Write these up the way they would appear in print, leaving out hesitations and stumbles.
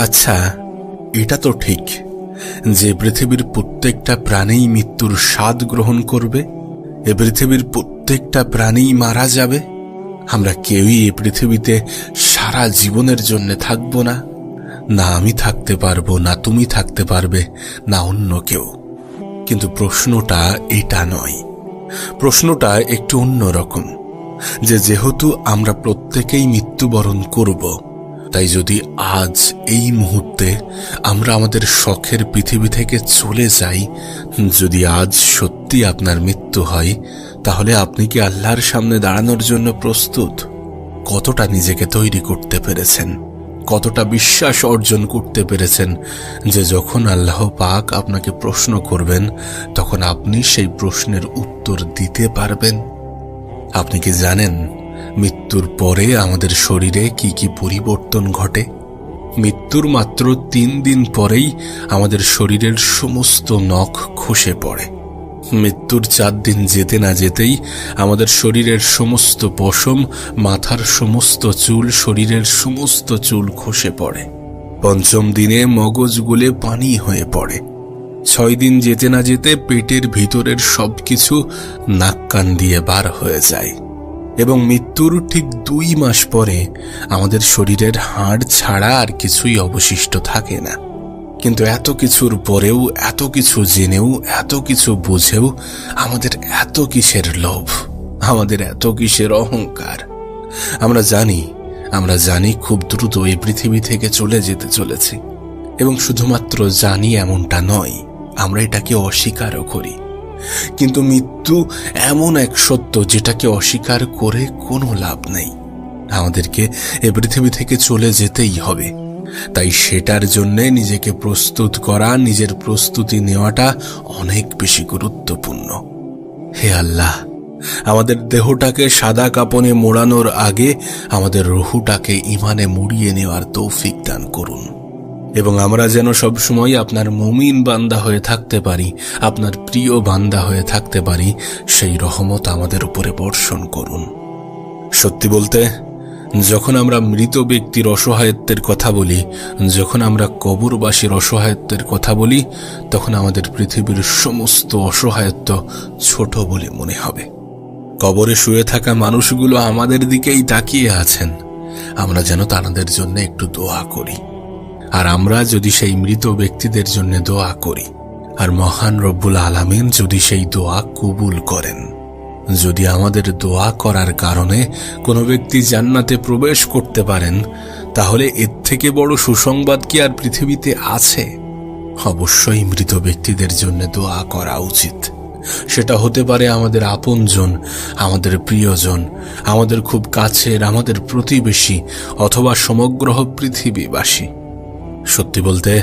আচ্ছা, এটা তো ঠিক যে পৃথিবীর প্রত্যেকটা প্রাণী মৃত্যুর স্বাদ গ্রহণ করবে, এ পৃথিবীর প্রত্যেকটা প্রাণী মারা যাবে। আমরা কেউই এ পৃথিবীতে সারা জীবনের জন্য থাকবো না। না আমি থাকতে পারবো, না তুমি থাকতে পারবে, না অন্য কেউ। কিন্তু প্রশ্নটা এটা নয়, প্রশ্নটা একটু অন্যরকম। যেহেতু আমরা প্রত্যেকেই মৃত্যুবরণ করব, তাই যদি আজ এই মুহূর্তে আমরা আমাদের শখের পৃথিবী থেকে চলে যাই, যদি আজ সত্যি আপনার মৃত্যু হয়, তাহলে আপনি কি আল্লাহর সামনে দাঁড়ানোর জন্য প্রস্তুত? কতটা নিজেকে তৈরি করতে পেরেছেন, কতটা বিশ্বাস অর্জন করতে পেরেছেন যে যখন আল্লাহ পাক আপনাকে প্রশ্ন করবেন তখন আপনি সেই প্রশ্নের উত্তর দিতে পারবেন? আপনি কি জানেন মৃত্যুর পরে আমাদের শরীরে কি কি পরিবর্তন ঘটে? মৃত্যুর মাত্র 3 দিন পরেই আমাদের শরীরের সমস্ত নখ খসে পড়ে। মৃত্যুর 4 দিন যেতে না যেতেই আমাদের শরীরের সমস্ত পশম, মাথার সমস্ত চুল, শরীরের সমস্ত চুল খসে পড়ে। 5ম দিনে মগজ গলে পানি হয়ে পড়ে। 6 দিন যেতে না যেতে পেটের ভিতরের সবকিছু নাক কান দিয়ে বার হয়ে যায়। এবং মৃত্যুর ঠিক 2 মাস পরে আমাদের শরীরের হাড় ছাড়া আর কিছুই অবশিষ্ট থাকে না। কিন্তু এত কিছুর পরেও, এত কিছু জেনেও, এত কিছু বুঝেও আমাদের এত কিসের লোভ, আমাদের এত কিসের অহংকার? আমরা জানি খুব দ্রুত এই পৃথিবী থেকে চলে যেতে চলেছি। এবং শুধুমাত্র জানি এমনটা নয়, আমরা এটাকে অস্বীকারও করি। কিন্তু মৃত্যু এমন এক সত্য যেটাকে অস্বীকার করে কোনো লাভ নেই। আমাদেরকে এ পৃথিবী থেকে চলে যেতেই হবে। তাই সেটার জন্য নিজেকে প্রস্তুত করা, নিজের প্রস্তুতি নেওয়াটা অনেক বেশি গুরুত্বপূর্ণ। হে আল্লাহ, আমাদের দেহটাকে সাদা কাপনে মোড়ানোর আগে আমাদের রুহটাকে ঈমানে মুড়িয়ে নেওয়ার তৌফিক দান করুন। এবং আমরা যেন সবসময় আপনার মুমিন বান্দা হয়ে থাকতে পারি, আপনার প্রিয় বান্দা হয়ে থাকতে পারি, সেই রহমত আমাদের উপরে বর্ষণ করুন। সত্যি বলতে, যখন আমরা মৃত ব্যক্তির অসহায়ত্বের কথা বলি, যখন আমরা কবরবাসীর অসহায়ত্বের কথা বলি, তখন আমাদের পৃথিবীর সমস্ত অসহায়ত্ব ছোট বলে মনে হবে। কবরে শুয়ে থাকা মানুষগুলো আমাদের দিকেই তাকিয়ে আছেন। আমরা যেন তাদের জন্য একটু দোয়া করি। আর আমরা যদি সেই মৃত ব্যক্তিদের জন্য দোয়া করি, আর মহান রব্বুল আলামিন যদি সেই দোয়া কবুল করেন, যদি আমাদের দোয়া করার কারণে কোনো ব্যক্তি জান্নাতে প্রবেশ করতে পারেন, তাহলে এর থেকে বড় সুসংবাদ কি আর পৃথিবীতে আছে? অবশ্যই মৃত ব্যক্তিদের জন্য দোয়া করা উচিত। সেটা হতে পারে আমাদের আপনজন, আমাদের প্রিয়জন, আমাদের খুব কাছের, আমাদের প্রতিবেশী, অথবা সমগ্র পৃথিবীবাসী। সত্যি বলতে,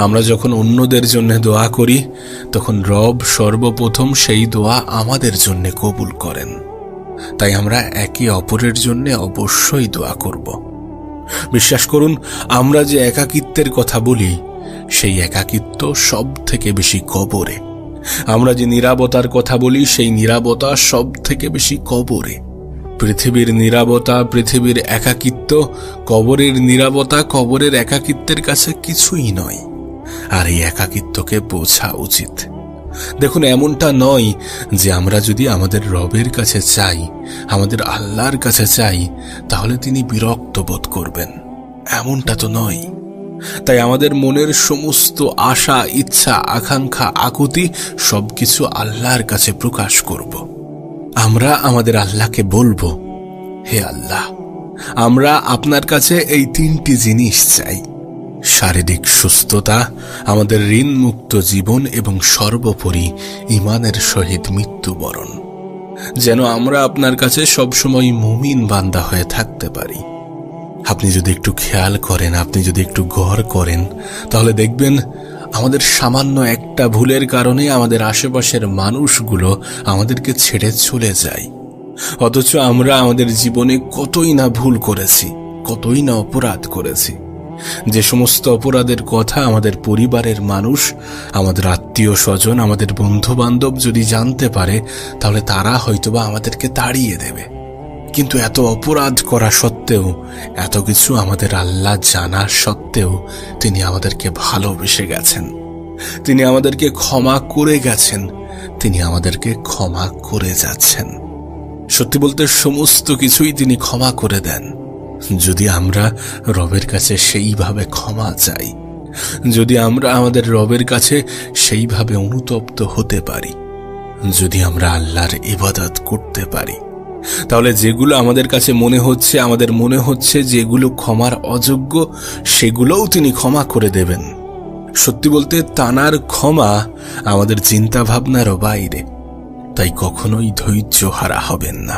আমরা যখন অন্যদের জন্য দোয়া করি, তখন রব সর্বপ্রথম সেই দোয়া আমাদের জন্য কবুল করেন। তাই আমরা একে অপরের জন্য অবশ্যই দোয়া করব। বিশ্বাস করুন, আমরা যে একাকিত্বের কথা বলি, সেই একাকিত্ব সব থেকে বেশি কবরে। আমরা যে নীরবতার কথা বলি, সেই নীরবতা সব থেকে বেশি কবরে। পৃথিবীর নীরবতা, পৃথিবীর একাকিত্ব, কবরের নীরবতা, কবরের একাকিত্বের কাছে কিছুই নয়। আর এই একাকিত্বকে বোঝা উচিত। দেখুন, এমনটা নয় যে আমরা যদি আমাদের রবের কাছে চাই, আমাদের আল্লাহর কাছে চাই, তাহলে তিনি বিরক্ত বোধ করবেন। এমনটা তো নয়। তাই আমাদের মনের সমস্ত আশা, ইচ্ছা, আকাঙ্ক্ষা, আকুতি সবকিছু আল্লাহর কাছে প্রকাশ করব। আমরা আমাদের আল্লাহকে বলবো, হে আল্লাহ, আমরা আপনার কাছে এই 3টি জিনিস চাই: শারীরিক সুস্থতা, আমাদের ঋণমুক্ত জীবন, এবং সর্বোপরি ঈমানের সহিত মৃত্যুবরণ। যেন আমরা আপনার কাছে সবসময় মুমিন বান্দা হয়ে থাকতে পারি। আপনি যদি একটু খেয়াল করেন, আপনি যদি একটু গৌর করেন, তাহলে দেখবেন আমাদের সামান্য একটা ভুলের কারণে আমাদের আশেপাশের মানুষগুলো আমাদেরকে ছেড়ে চলে যায়। অথচ আমরা আমাদের জীবনে কতই না ভুল করেছি, কতই না অপরাধ করেছি। যে সমস্ত অপরাধের কথা আমাদের পরিবারের মানুষ, আমাদের আত্মীয় স্বজন, আমাদের বন্ধু বান্ধব যদি জানতে পারে, তাহলে তারা হয়তোবা আমাদেরকে তাড়িয়ে দেবে। কিন্তু এত অপরাধ করা সত্ত্বেও, এত কিছু আমাদের আল্লাহ জানা সত্ত্বেও তিনি আমাদেরকে ভালোবেসে গেছেন, তিনি আমাদেরকে ক্ষমা করে গেছেন, তিনি আমাদেরকে ক্ষমা করে যাচ্ছেন। সত্যি বলতে সমস্ত কিছুই তিনি ক্ষমা করে দেন, যদি আমরা রবের কাছে সেইভাবে ক্ষমা চাই, যদি আমরা আমাদের রবের কাছে সেইভাবে অনুতপ্ত হতে পারি, যদি আমরা আল্লাহর ইবাদত করতে পারি, তাহলে যেগুলো আমাদের কাছে আমাদের মনে হচ্ছে যেগুলো ক্ষমার অযোগ্য, সেগুলোও তিনি ক্ষমা করে দেবেন। সত্যি বলতে তানার ক্ষমা আমাদের চিন্তা ভাবনারও বাইরে। তাই কখনোই ধৈর্য হারা হবেন না।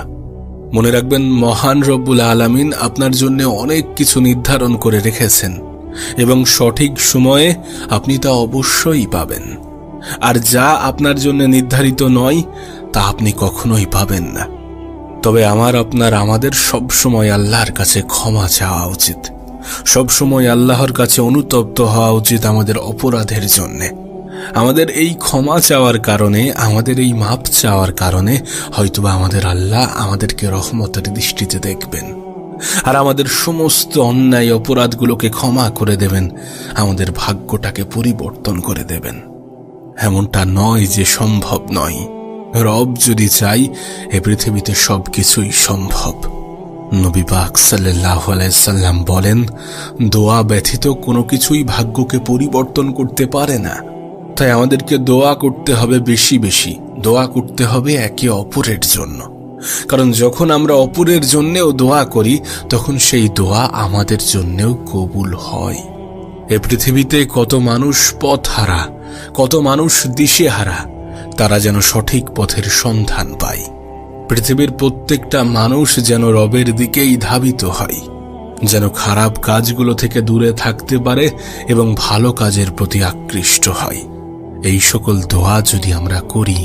মনে রাখবেন, মহান রব্বুল আলামিন আপনার জন্য অনেক কিছু নির্ধারণ করে রেখেছেন এবং সঠিক সময়ে আপনি তা অবশ্যই পাবেন। আর যা আপনার জন্য নির্ধারিত নয় তা আপনি কখনোই পাবেন না। তবে আমাদের সবসময় আল্লাহর কাছে ক্ষমা চাওয়া উচিত, সবসময় আল্লাহর কাছে অনুতপ্ত হওয়া উচিত আমাদের অপরাধের জন্যে। আমাদের এই ক্ষমা চাওয়ার কারণে, আমাদের এই মাপ চাওয়ার কারণে হয়তোবা আমাদের আল্লাহ আমাদেরকে রহমতের দৃষ্টিতে দেখবেন আর আমাদের সমস্ত অন্যায় অপরাধগুলোকে ক্ষমা করে দেবেন, আমাদের ভাগ্যটাকে পরিবর্তন করে দেবেন। এমনটা নয় যে সম্ভব নয়। রব যদি চাই, এ পৃথিবীতে সবকিছুই সম্ভব। নবী পাক সাল্লাল্লাহু আলাইহি সাল্লাম বলেন, দোয়া ব্যতীত কোনো কিছুই ভাগ্যকে পরিবর্তন করতে পারে না। তাই আমাদেরকে দোয়া করতে হবে, বেশি বেশি দোয়া করতে হবে একে অপরের জন্য। কারণ যখন আমরা অপরের জন্যেও দোয়া করি, তখন সেই দোয়া আমাদের জন্যেও কবুল হয়। এ পৃথিবীতে কত মানুষ পথহারা, কত মানুষ দিশেহারা, তারা যেন সঠিক পথের সন্ধান পায়। পৃথিবীর প্রত্যেকটা মানুষ যেন রবের দিকেই ধাবিত হয়, যেন খারাপ কাজগুলো থেকে দূরে থাকতে পারে এবং ভালো কাজের প্রতি আকৃষ্ট হয়। এই সকল দোয়া যদি আমরা করি,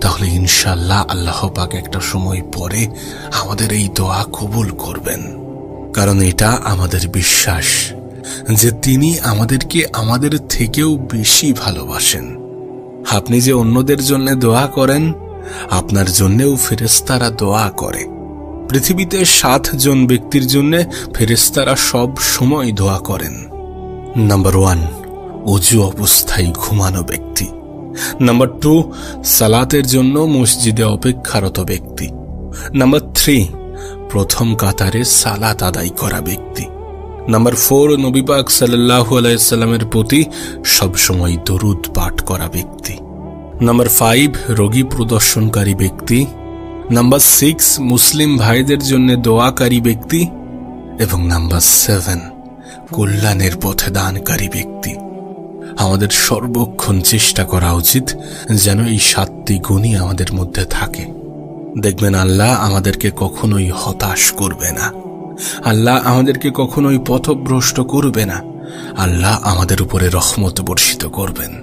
তাহলে ইনশাআল্লাহ আল্লাহ পাক একটা সময় পরে আমাদের এই দোয়া কবুল করবেন। কারণ এটা আমাদের বিশ্বাস যে তিনি আমাদেরকে আমাদের থেকেও বেশি ভালোবাসেন। আপনি যে অন্যদের জন্য দোয়া করেন, আপনার জন্যেও ফেরেশতারা দোয়া করে। পৃথিবীতে 7 জন ব্যক্তির জন্য ফেরেশতারা সব সময় দোয়া করেন। নাম্বার 1, ওযু অবস্থায় ঘুমানো ব্যক্তি। নাম্বার 2, সালাতের জন্য মসজিদে অপেক্ষারত ব্যক্তি। নাম্বার 3, প্রথম কাতারে সালাত আদায় করা ব্যক্তি। নাম্বার 4, নবী পাক সাল্লাল্লাহু আলাইহি সাল্লামের প্রতি সবসময় দরুদ পাঠ করা ব্যক্তি। নাম্বার 5, রোগী প্রদর্শনকারী ব্যক্তি। নাম্বার 6, মুসলিম ভাইদের জন্য দোয়াকারী ব্যক্তি। এবং নাম্বার 7, কল্যাণের পথে দানকারী ব্যক্তি। আমাদের সর্বক্ষণ চেষ্টা করা উচিত যেন এই 7টি গুণই আমাদের মধ্যে থাকে। দেখবেন আল্লাহ আমাদেরকে কখনোই হতাশ করবে না, আল্লাহ আমাদেরকে কখনোই পথভ্রষ্ট করবে না, আল্লাহ আমাদের উপরে রহমত বর্ষিত করবেন।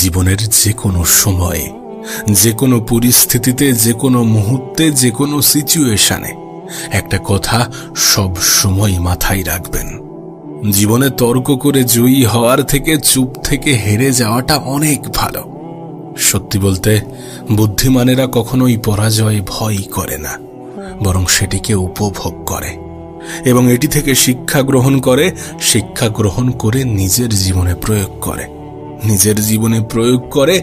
জীবনের যে কোনো সময়ে, যে কোনো পরিস্থিতিতে, যে কোনো মুহূর্তে, যে কোনো সিচুয়েশনে একটা কথা সব সময় মাথায় রাখবেন, জীবনে তর্ক করে জয়ী হওয়ার থেকে চুপ থেকে হেরে যাওয়াটা অনেক ভালো। সত্যি বলতে বুদ্ধিমানেরা কখনোই পরাজয় ভয় করে না, বরং সেটিকে উপভোগ করে এবং এটি থেকে শিক্ষা গ্রহণ করে নিজের জীবনে প্রয়োগ করে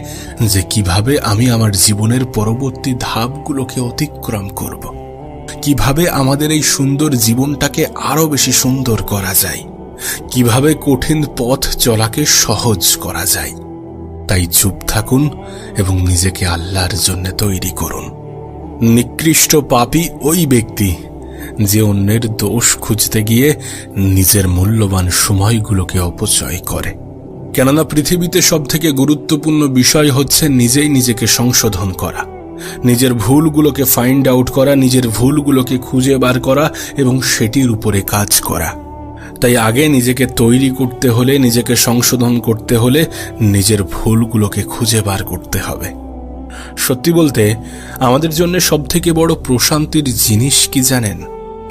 যে কিভাবে আমি আমার জীবনের পরবর্তী ধাপগুলোকে অতিক্রম করব, কিভাবে আমাদের এই সুন্দর জীবনটাকে আরো বেশি সুন্দর করা যায়, কিভাবে কঠিন পথ চলাকে সহজ করা যায়। তাই চুপ থাকুন এবং নিজেকে আল্লাহর জন্য তৈরি করুন। নিকৃষ্ট পাপী ওই ব্যক্তি যে অন্যের দোষ খুঁজতে গিয়ে নিজের মূল্যবান সময়গুলোকে অপচয় করে। কেননা পৃথিবীতে সবথেকে গুরুত্বপূর্ণ বিষয় হচ্ছে নিজেই নিজেকে সংশোধন করা, নিজের ভুলগুলোকে ফাইন্ড আউট করা, নিজের ভুলগুলোকে খুঁজে বার করা এবং সেটির উপরে কাজ করা। তাই আগে নিজেকে তৈরি করতে হলে, নিজেকে সংশোধন করতে হলে নিজের ভুলগুলোকে খুঁজে বার করতে হবে। সত্যি বলতে আমাদের জন্য সবথেকে বড় প্রশান্তির জিনিস কি জানেন?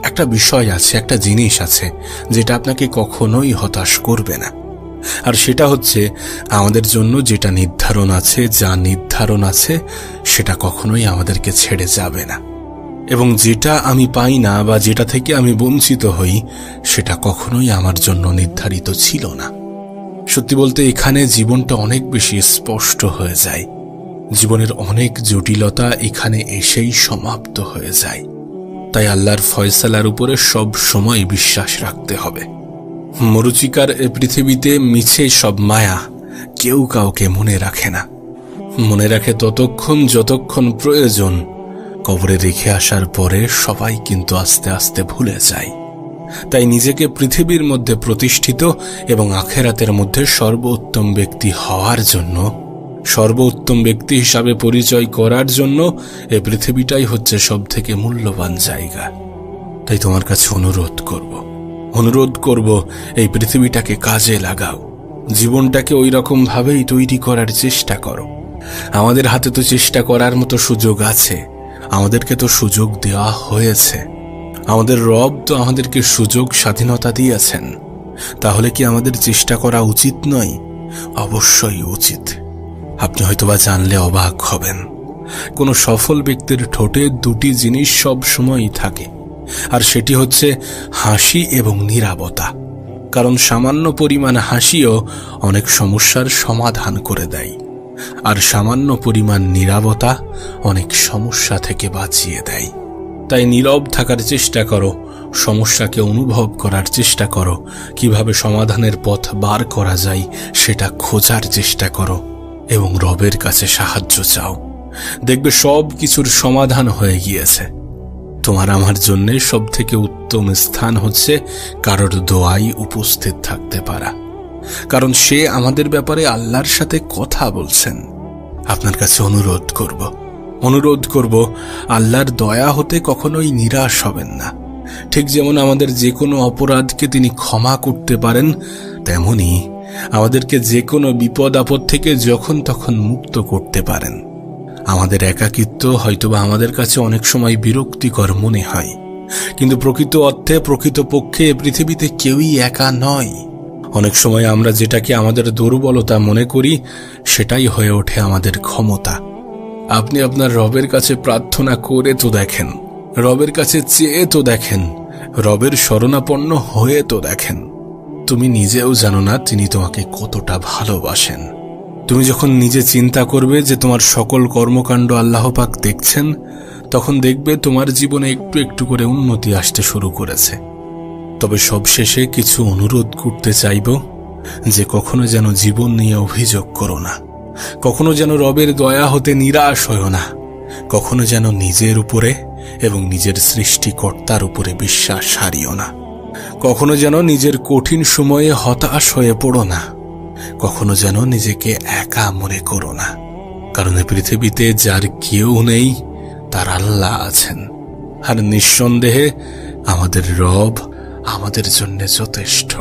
একটা বিষয় আছে, একটা জিনিস আছে যেটা আপনাকে কখনোই হতাশ করবে না। আর সেটা হচ্ছে আমাদের জন্য যেটা নির্ধারণ আছে, যা নির্ধারণ আছে সেটা কখনোই আমাদেরকে ছেড়ে যাবে না। এবং যেটা আমি পাই না বা যেটা থেকে আমি বঞ্চিত হই সেটা কখনোই আমার জন্য নির্ধারিত ছিল না। সত্যি বলতে এখানে জীবনটা অনেক বেশি স্পষ্ট হয়ে যায়। জীবনের অনেক জটিলতা এখানে এসেই সমাপ্ত হয়ে যায়। তাই আল্লাহর ফয়সালার উপরে সব সময় বিশ্বাস রাখতে হবে। মরুচিকার এ পৃথিবীতে মিছে সব মায়া কেউ কাউকে মনে রাখে না। মনে রাখে ততক্ষণ যতক্ষণ প্রয়োজন। কবরে রেখে আসার পরে সবাই কিন্তু আস্তে আস্তে ভুলে যায়। তাই নিজেকে পৃথিবীর মধ্যে প্রতিষ্ঠিত এবং আখেরাতের মধ্যে সর্বোত্তম ব্যক্তি হওয়ার জন্য, সর্বোত্তম ব্যক্তি হিসাবে পরিচয় করার জন্য এই পৃথিবীটাই হচ্ছে সব থেকে মূল্যবান জায়গা। তাই তোমার কাছে অনুরোধ করব এই পৃথিবীটাকে কাজে লাগাও। জীবনটাকে ওই রকম ভাবেই তৈরি করার চেষ্টা করো। আমাদের হাতে তো চেষ্টা করার মতো সুযোগ আছে, আমাদেরকে তো সুযোগ দেওয়া হয়েছে। আমাদের রব তো আমাদেরকে সুযোগ স্বাধীনতা দিয়েছেন। তাহলে কি আমাদের চেষ্টা করা উচিত নয়? অবশ্যই উচিত। আপনি হয়তোবা জানলে অবাক হবেন, কোনো সফল ব্যক্তির ঠোঁটে দুটি জিনিস সব সময়ই থাকে, আর সেটি হচ্ছে হাসি এবং নীরবতা। কারণ সামান্য পরিমাণ হাসিও অনেক সমস্যার সমাধান করে দেয়, আর সামান্য পরিমাণ নীরবতা অনেক সমস্যা থেকে বাঁচিয়ে দেয়। তাই নীরব থাকার চেষ্টা করো, সমস্যাকে অনুভব করার চেষ্টা করো, কিভাবে সমাধানের পথ বার করা যায় সেটা খোঁজার চেষ্টা করো এবং রবের কাছে সাহায্য চাও। দেখবে সব কিছুর সমাধান হয়ে গিয়েছে। তোমার আমার জন্য সব থেকে উত্তম স্থান হচ্ছে কারোর দোয়ায় উপস্থিত থাকতে পারা, কারণ সে আমাদের ব্যাপারে আল্লাহর সাথে কথা বলছেন। আপনার কাছে অনুরোধ করব আল্লাহর দয়া হতে কখনোই নিরাশ হবেন না। ঠিক যেমন আমাদের যে কোনো অপরাধকে তিনি ক্ষমা করতে পারেন, তেমনি আমাদেরকে যে কোনো বিপদ আপদ থেকে যখন তখন মুক্ত করতে পারেন। আমাদের একাকিত্ব হয়তোবা আমাদের কাছে অনেক সময় বিরক্তিকর মনে হয়, কিন্তু প্রকৃত অর্থে প্রকৃতপক্ষে পৃথিবীতে কেউই একা নয়। অনেক সময় আমরা যেটাকে আমাদের দুর্বলতা মনে করি সেটাই হয়ে ওঠে আমাদের ক্ষমতা। আপনি আপনার রবের কাছে প্রার্থনা করে তো দেখেন, রবের কাছে চেয়ে তো দেখেন, রবের শরণাপন্ন হয়ে তো দেখেন। তুমি নিজেও জানো না তিনি তোমাকে কতটা ভালোবাসেন। তুমি যখন নিজে চিন্তা করবে যে তোমার সকল কর্মকাণ্ড আল্লাহ পাক দেখছেন, তখন দেখবে তোমার জীবনে একটু একটু করে উন্নতি আসতে শুরু করেছে। তবে সবশেষে কিছু অনুরোধ করতে চাইব যে কখনো যেন জীবন নিয়ে অভিযোগ করো না, কখনো যেন রবের দয়া হতে নিরাশ হও না, কখনো যেন নিজের উপরে এবং নিজের সৃষ্টিকর্তার উপরে বিশ্বাস হারিও না, কখনো যেন নিজের কঠিন সময়ে হতাশ হয়ে পড়ো না, কখনো যেন নিজেকে একা মনে করো না। কারণ এই পৃথিবীতে যার কেউ নেই তার আল্লাহ আছেন, আর নিঃসন্দেহে আমাদের রব আমাদের জন্য যথেষ্ট।